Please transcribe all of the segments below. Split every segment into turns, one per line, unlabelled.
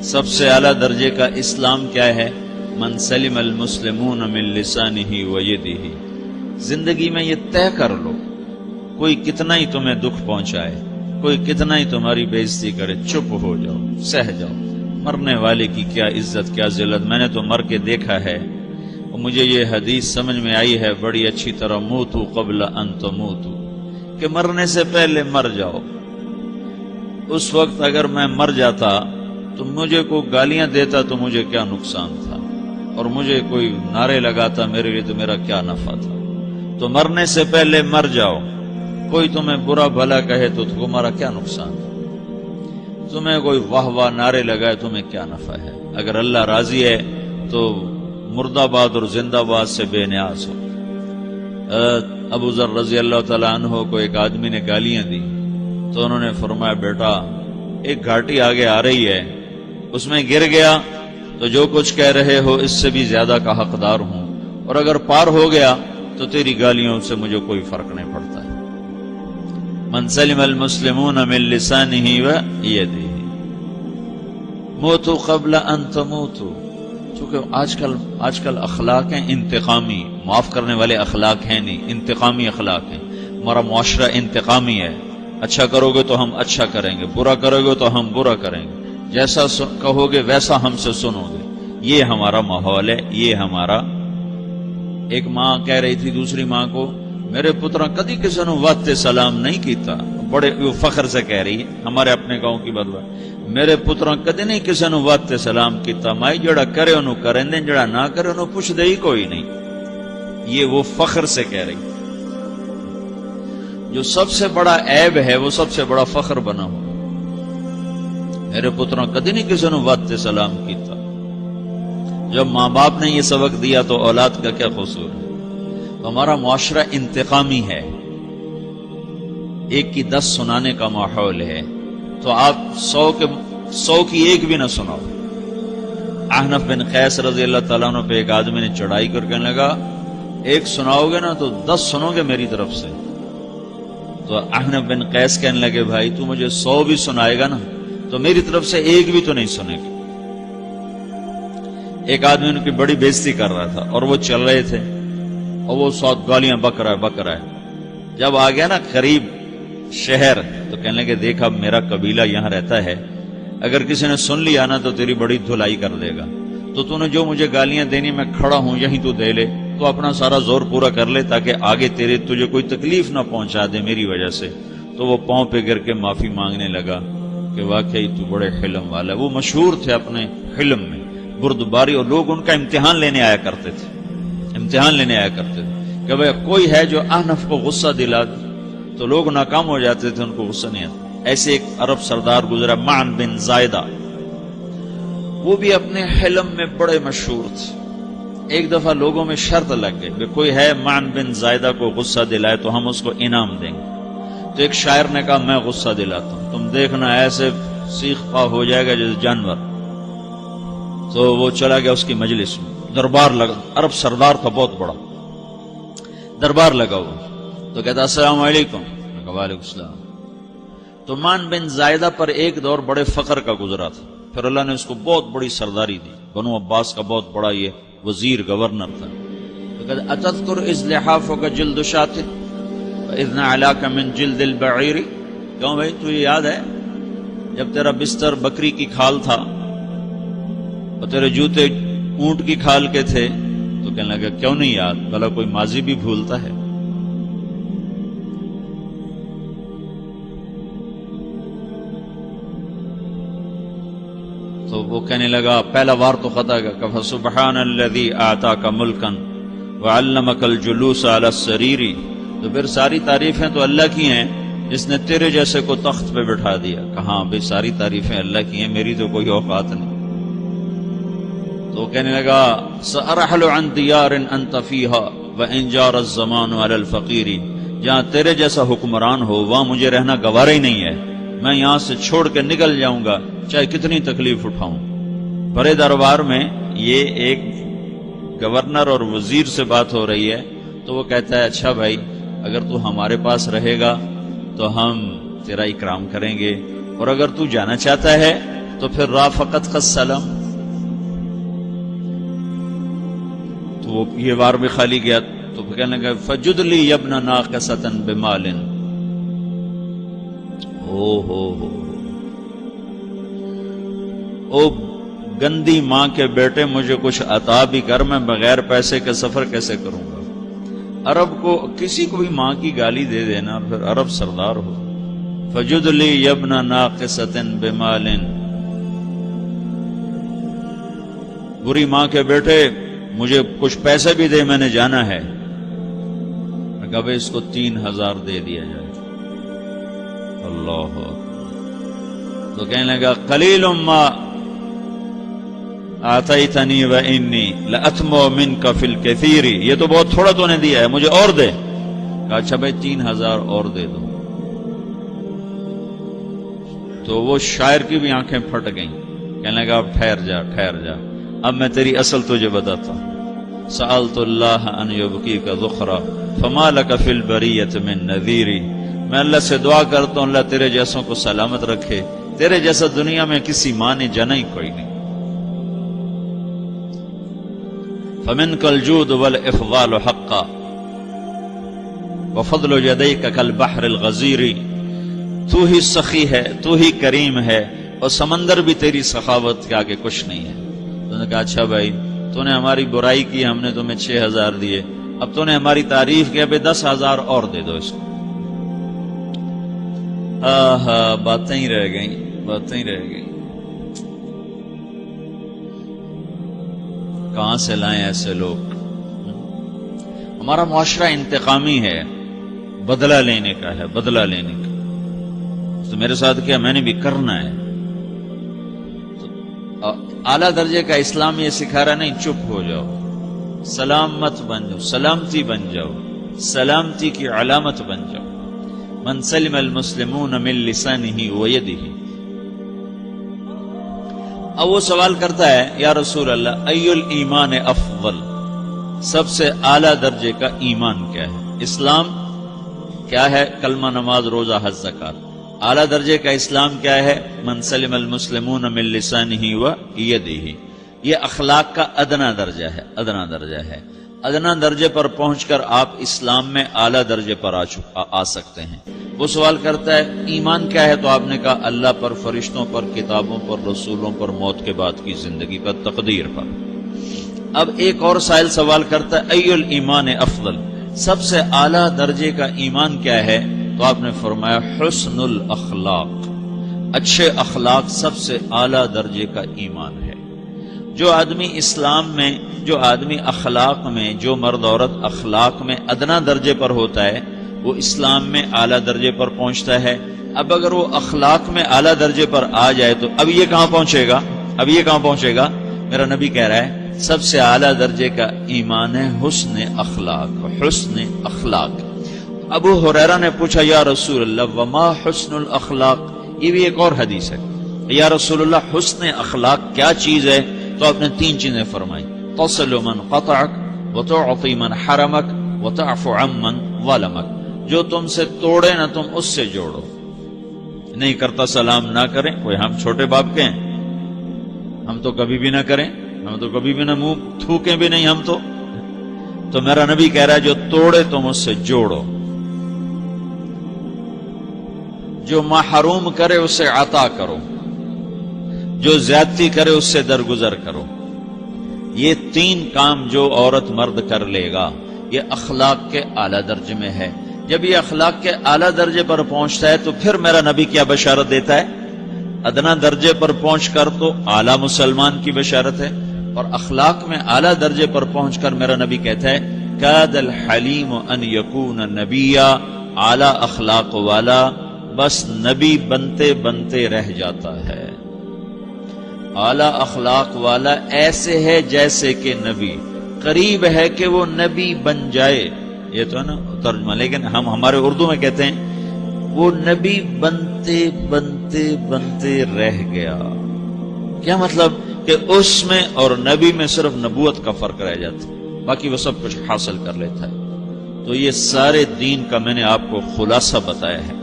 سب سے اعلیٰ درجے کا اسلام کیا ہے؟ من سلم المسلمون من لسانہ و یدہ۔ زندگی میں یہ طے کر لو، کوئی کتنا ہی تمہیں دکھ پہنچائے، کوئی کتنا ہی تمہاری بےعزتی کرے، چپ ہو جاؤ، سہ جاؤ۔ مرنے والے کی کیا عزت، کیا ذلت، میں نے تو مر کے دیکھا ہے، اور مجھے یہ حدیث سمجھ میں آئی ہے بڑی اچھی طرح، موتوا قبل ان تموتوا، کہ مرنے سے پہلے مر جاؤ۔ اس وقت اگر میں مر جاتا تو مجھے کوئی گالیاں دیتا تو مجھے کیا نقصان تھا، اور مجھے کوئی نعرے لگاتا میرے لیے تو میرا کیا نفع تھا۔ تو مرنے سے پہلے مر جاؤ، کوئی تمہیں برا بھلا کہے تو تمہارا کیا نقصان ہے، تمہیں کوئی واہ واہ نعرے لگائے تمہیں کیا نفع ہے۔ اگر اللہ راضی ہے تو مردہ باد اور زندہ باد سے بے نیاز ہو۔ ابو ذر رضی اللہ تعالیٰ عنہ کو ایک آدمی نے گالیاں دی تو انہوں نے فرمایا بیٹا ایک گھاٹی آگے آ رہی ہے، اس میں گر گیا تو جو کچھ کہہ رہے ہو اس سے بھی زیادہ کا حقدار ہوں، اور اگر پار ہو گیا تو تیری گالیوں سے مجھے کوئی فرق نہیں پڑتا ہے۔ من سلم المسلمون من لسانہ و یدہ موتوا قبل ان تموتوا۔ چونکہ آج کل اخلاق ہیں انتقامی، معاف کرنے والے اخلاق ہیں نہیں، انتقامی اخلاق ہیں۔ ہمارا معاشرہ انتقامی ہے، اچھا کرو گے تو ہم اچھا کریں گے، برا کرو گے تو ہم برا کریں گے، جیسا کہو گے ویسا ہم سے سنو گے۔ یہ ہمارا ماحول ہے، یہ ہمارا۔ ایک ماں کہہ رہی تھی دوسری ماں کو، میرے پترا کدی کسی نے واسطے سلام نہیں کیتا، بڑے فخر سے کہہ رہی ہے، ہمارے اپنے گاؤں کی بات، میرے پترا کدی نہیں کسی نے واسطے سلام کیتا، مائی جڑا کرے انہوں کریں دیں، جڑا نہ کرے انہوں پوچھ دے ہی کوئی نہیں۔ یہ وہ فخر سے کہہ رہی، جو سب سے بڑا عیب ہے وہ سب سے بڑا فخر بنا ہو۔ میرے پترا کدی نہیں کسی نے واسطے سلام کیتا۔ جب ماں باپ نے یہ سبق دیا تو اولاد کا کیا قصور ہے؟ تو ہمارا معاشرہ انتقامی ہے، ایک کی 10 سنانے کا ماحول ہے، تو آپ 100 کی ایک بھی نہ سناؤ۔ احنف بن قیس رضی اللہ تعالیٰ عنہ پہ ایک آدمی نے چڑھائی کر کہنے لگا ایک سناؤ گے نا تو 10 سنو گے میری طرف سے۔ تو احنف بن قیس کہنے لگے بھائی تو مجھے 100 بھی سنائے گا نا تو میری طرف سے ایک بھی تو نہیں سنے گا۔ ایک آدمی ان کی بڑی بےزتی کر رہا تھا اور وہ چل رہے تھے اور وہ 100 گالیاں بک رہا ہے۔ جب آ گیا نا قریب شہر تو کہنے لگے دیکھ اب میرا قبیلہ یہاں رہتا ہے، اگر کسی نے سن لیا نا تو تیری بڑی دھلائی کر دے گا، تو نے جو مجھے گالیاں دینی میں کھڑا ہوں یہیں تو دے لے، تو اپنا سارا زور پورا کر لے تاکہ آگے تجھے کوئی تکلیف نہ پہنچا دے میری وجہ سے۔ تو وہ پاؤں پہ گر کے معافی مانگنے لگا کہ واقعی تو بڑے حلم والا ہے۔ وہ مشہور تھے اپنے حلم میں، بردباری، اور لوگ ان کا امتحان لینے آیا کرتے تھے کہ بھئی کوئی ہے جو احنف کو غصہ دلا دے، تو لوگ ناکام ہو جاتے تھے، ان کو غصہ نہیں آتا۔ ایسے ایک عرب سردار گزرا معن بن زائدہ، وہ بھی اپنے حلم میں بڑے مشہور تھے۔ ایک دفعہ لوگوں میں شرط لگ گئی کہ کوئی ہے معن بن زائدہ کو غصہ دلائے تو ہم اس کو انعام دیں گے۔ تو ایک شاعر نے کہا میں غصہ دلاتا ہوں، تم دیکھنا ایسے سیخ پا ہو جائے گا جیسے جانور۔ تو وہ چلا گیا اس کی مجلس میں، دربار لگا، عرب سردار تھا بہت بڑا، دربار لگا ہوا، تو کہتا السلام علیکم، وعلیکم السلام۔ تو معن بن زائدہ پر ایک دور بڑے فقر کا گزرا تھا، پھر اللہ نے اس کو بہت بڑی سرداری دی، بنو عباس کا بہت بڑا یہ وزیر گورنر تھا۔ تو کہتا اتذکر اذ لحافک جلد شاۃ واذ نعلاک من جلد البعیر، کیوں بھائی تجھے یاد ہے جب تیرا بستر بکری کی کھال تھا اور تیرے جوتے اونٹ کی کھال کے تھے؟ تو کہنے لگا کیوں نہیں یاد، بھلا کوئی ماضی بھی بھولتا ہے؟ تو وہ کہنے لگا پہلا وار تو خطا کا فسبحان الذی اعطاک ملکا وعلمک الجلوس علی السریر، تو پھر ساری تعریفیں تو اللہ کی ہیں جس نے تیرے جیسے کو تخت پہ بٹھا دیا۔ کہاں بھئی ساری تعریفیں اللہ کی ہیں، میری تو کوئی اوقات نہیں۔ تو وہ کہنے لگا سأرحل عن دیار انت فیہا وان جار الزمان علی الفقیر، جہاں تیرے جیسا حکمران ہو وہاں مجھے رہنا گوارا ہی نہیں ہے، میں یہاں سے چھوڑ کے نکل جاؤں گا چاہے کتنی تکلیف اٹھاؤں۔ بڑے دربار میں یہ ایک گورنر اور وزیر سے بات ہو رہی ہے، تو وہ کہتا ہے اچھا بھائی اگر تو ہمارے پاس رہے گا تو ہم تیرا اکرام کریں گے، اور اگر تو جانا چاہتا ہے تو پھر رافقت کا سلام، تو وہ یہ بار بھی خالی گیا تو کہنے لگا فجد لی ابن ناقصۃ بمال، او گندی ماں کے بیٹے مجھے کچھ عطا بھی کر، میں بغیر پیسے کے سفر کیسے کروں گا؟ عرب کو کسی کو بھی ماں کی گالی دے دینا پھر عرب سردار ہو. فجد لی ابن ناقصۃ بمال، بری ماں کے بیٹے مجھے کچھ پیسے بھی دے، میں نے جانا ہے. میں کہا بھائی اس کو 3000 دے دیا جائے. اللہ تو کہنے لگا قلیل ما آتیتنی و انی لأطمع منک فی الکثیر، یہ تو بہت تھوڑا تو نے دیا ہے، مجھے اور دے. کہا اچھا بھائی 3000 اور دے دو. تو وہ شاعر کی بھی آنکھیں پھٹ گئیں. کہنے لگا اب ٹھہر جا ٹھہر جا، اب میں تیری اصل تجھے بتاتا ہوں. سألت اللہ ان یبقیک ذخرا فما لک فی البریۃ من نذیر، میں اللہ سے دعا کرتا ہوں اللہ تیرے جیسوں کو سلامت رکھے، تیرے جیسا دنیا میں کسی ماں نے جنا ہی کوئی نہیں. فمنک الجود والافضال حقا وفضل یدیک کالبحر الغزیر، تو ہی سخی ہے، تو ہی کریم ہے، اور سمندر بھی تیری سخاوت کے آگے کچھ نہیں ہے. تو نے کہا اچھا بھائی تو نے ہماری برائی کی، ہم نے تمہیں 6000 دیے، اب تو نے ہماری تعریف کی، اب 10,000 اور دے دو اس کو. باتیں ہی رہ گئیں، باتیں ہی رہ گئیں. کہاں سے لائیں ایسے لوگ؟ ہمارا معاشرہ انتقامی ہے، بدلہ لینے کا ہے، بدلہ لینے کا. تو میرے ساتھ کیا میں نے بھی کرنا ہے. تو اعلیٰ درجے کا اسلام یہ سکھا رہا نہیں چپ ہو جاؤ، سلام مت بن جاؤ، سلامتی بن جاؤ، سلامتی کی علامت بن جاؤ. من سلم المسلمون من لسانہ ویدہ. اب وہ سوال کرتا ہے یا رسول اللہ ای الایمان افضل، سب سے اعلیٰ درجے کا ایمان کیا ہے؟ اسلام کیا ہے؟ کلمہ، نماز، روزہ، حج، زکات. اعلیٰ درجے کا اسلام کیا ہے؟ من سلم المسلمون من لسانہ ویدہ. یہ اخلاق کا ادنا درجہ ہے، ادنا درجہ ہے. ادنا درجے پر پہنچ کر آپ اسلام میں اعلیٰ درجے پر آ سکتے ہیں. وہ سوال کرتا ہے ایمان کیا ہے؟ تو آپ نے کہا اللہ پر، فرشتوں پر، کتابوں پر، رسولوں پر، موت کے بعد کی زندگی پر، تقدیر پر. اب ایک اور سائل سوال کرتا ہے ای الایمان افضل، سب سے اعلیٰ درجے کا ایمان کیا ہے؟ تو آپ نے فرمایا حسن الاخلاق، اچھے اخلاق سب سے اعلیٰ درجے کا ایمان ہے. جو آدمی اسلام میں، جو آدمی اخلاق میں، جو مرد عورت اخلاق میں ادنا درجے پر ہوتا ہے وہ اسلام میں اعلیٰ درجے پر پہنچتا ہے. اب اگر وہ اخلاق میں اعلیٰ درجے پر آ جائے تو اب یہ کہاں پہنچے گا؟ اب یہ کہاں پہنچے گا؟ میرا نبی کہہ رہا ہے سب سے اعلیٰ درجے کا ایمان ہے حسن اخلاق، حسن اخلاق. ابو ہریرہ نے پوچھا یا رسول اللہ وما حسن الاخلاق، یہ بھی ایک اور حدیث ہے. یا رسول اللہ حسن اخلاق کیا چیز ہے؟ تو آپ نے 3 چیزیں فرمائی، تصل من قطعک وتعطی من حرمک وتعفو عمن ظلمک. جو تم سے توڑے نہ تم اس سے جوڑو. نہیں کرتا سلام نہ کریں، کوئی ہم چھوٹے باپ کے ہیں؟ ہم تو کبھی بھی نہ کریں، ہم تو کبھی بھی نہ منہ تھوکیں بھی نہیں ہم تو میرا نبی کہہ رہا ہے جو توڑے تم اس سے جوڑو، جو محروم کرے اسے عطا کرو، جو زیادتی کرے اس سے درگزر کرو. یہ 3 کام جو عورت مرد کر لے گا یہ اخلاق کے اعلیٰ درجے میں ہے. جب یہ اخلاق کے اعلیٰ درجے پر پہنچتا ہے تو پھر میرا نبی کیا بشارت دیتا ہے؟ ادنا درجے پر پہنچ کر تو اعلیٰ مسلمان کی بشارت ہے، اور اخلاق میں اعلیٰ درجے پر پہنچ کر میرا نبی کہتا ہے کاد الحلیم ان یکون نبیا، اعلیٰ اخلاق والا بس نبی بنتے بنتے رہ جاتا ہے. اعلیٰ اخلاق والا ایسے ہے جیسے کہ نبی، قریب ہے کہ وہ نبی بن جائے. یہ تو ہے نا ترجمہ، لیکن ہم ہمارے اردو میں کہتے ہیں وہ نبی بنتے بنتے بنتے رہ گیا. کیا مطلب؟ کہ اس میں اور نبی میں صرف نبوت کا فرق رہ جاتا ہے، باقی وہ سب کچھ حاصل کر لیتا ہے. تو یہ سارے دین کا میں نے آپ کو خلاصہ بتایا ہے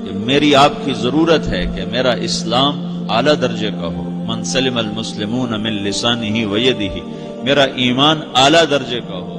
کہ میری آپ کی ضرورت ہے کہ میرا اسلام اعلیٰ درجے کا ہو، من سلم المسلمون من لسانہ و یدہ، میرا ایمان اعلیٰ درجے کا ہو،